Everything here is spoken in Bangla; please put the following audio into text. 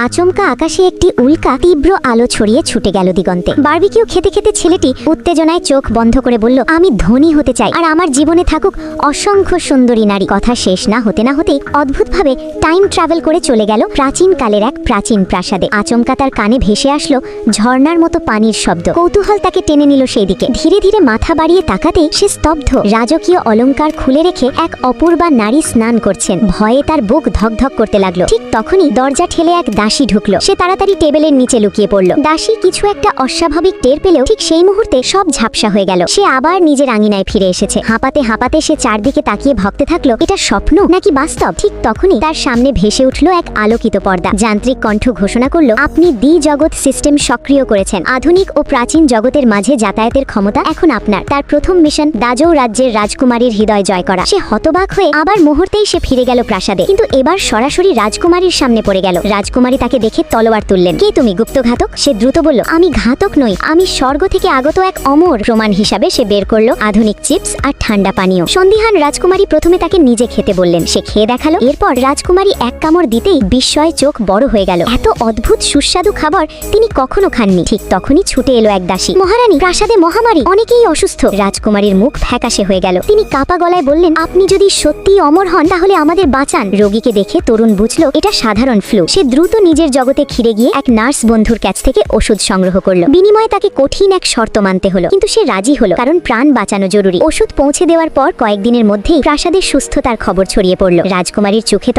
আচমকা আকাশে একটি উল্কা তীব্র আলো ছড়িয়ে ছুটে গেল দিগন্তে। বারবিকিউ খেতে খেতে ছেলেটি উত্তেজনায় চোখ বন্ধ করে বলল, আমি ধনী হতে চাই, আর আমার জীবনে থাকুক অসংখ্য সুন্দরী নারী। কথা শেষ না হতেই অদ্ভুতভাবে টাইম ট্রাভেল করে চলে গেল প্রাচীন কালের এক প্রাচীন প্রাসাদে। আচমকা তার কানে ভেসে আসলো ঝর্ণার মতো পানির শব্দ। কৌতূহল তাকে টেনে নিল সেই দিকে। ধীরে ধীরে মাথা বাড়িয়ে তাকাতেই সে স্তব্ধ। রাজকীয় অলংকার খুলে রেখে এক অপূর্বা নারী স্নান করছেন। ভয়ে তার বুক ধকধক করতে লাগলো। ঠিক তখনই দরজা ঠেলে এক দাসী ঢুকলো। সে তাড়াতাড়ি টেবিলের নিচে লুকিয়ে পড়ল। দাসী কিছু একটা অস্বাভাবিক টের পেলেও ঠিক সেই মুহূর্তে সব ঝাপসা হয়ে গেল। সে আবার নিজের আঙিনায় ফিরে এসেছে। হাঁপাতে হাঁপাতে সে চারদিকে তাকিয়ে ভাবতে থাকলো, এটা স্বপ্ন নাকি বাস্তব। ঠিক তখনই তার সামনে ভেসে উঠল এক আলোকিত পর্দা। যান্ত্রিক কণ্ঠ ঘোষণা করলো, আপনি দ্বি জগৎ সিস্টেম সক্রিয় করেছেন। আধুনিক ও প্রাচীন জগতের মাঝে যাতায়াতের ক্ষমতা এখন আপনার। তার প্রথম মিশন দাজৌ রাজ্যের রাজকুমারীর হৃদয় জয় করা। সে হতবাক হয়ে আবার মুহূর্তেই সে ফিরে গেল প্রাসাদে, কিন্তু এবার সরাসরি রাজকুমারীর সামনে পড়ে গেল। রাজকুমারী তাকে দেখে তলোয়ার তুললেন। কে তুমি, গুপ্তঘাতক? সে দ্রুত বলল, আমি ঘাতক নই, আমি স্বর্গ থেকে আগত এক অমর। প্রমাণ হিসাবে সে বের করলো আধুনিক চিপস আর ঠান্ডা পানীয়। সন্দিহান রাজকুমারী প্রথমে তাকে নিজে খেতে বললেন। সে খেয়ে দেখালো। এরপর রাজকুমারী এক কামড় দিতেই বিস্ময়ে চোখ বড় হয়ে গেল। এত অদ্ভুত সুস্বাদু খাবার তিনি কখনো খাননি। ঠিক তখনই ছুটে এলো এক দাসী। মহারানী, প্রাসাদে মহামারী, অনেকেই অসুস্থ। রাজকুমারীর মুখ ফ্যাকাশে হয়ে গেল। তিনি কাঁপা গলায় বললেন, আপনি যদি সত্যিই অমর হন তাহলে আমাদের বাঁচান। রোগীকে দেখে তরুণ বুঝলো এটা সাধারণ ফ্লু। সে দ্রুত নিজের জগতে ফিরে গিয়ে এক নার্স বন্ধুর কাছ থেকে ওষুধ সংগ্রহ করলো। বিনিময়ে তাকে কঠিন এক শর্ত মানতে হলো, কিন্তু সে রাজি হলো, কারণ প্রাণ বাঁচানো জরুরি। ওষুধ পৌঁছে দেওয়ার পর কয়েকদিনের মধ্যেই প্রাসাদের সুস্থতার খবর ছড়িয়ে পড়ল। রাজকুমারীর চোখে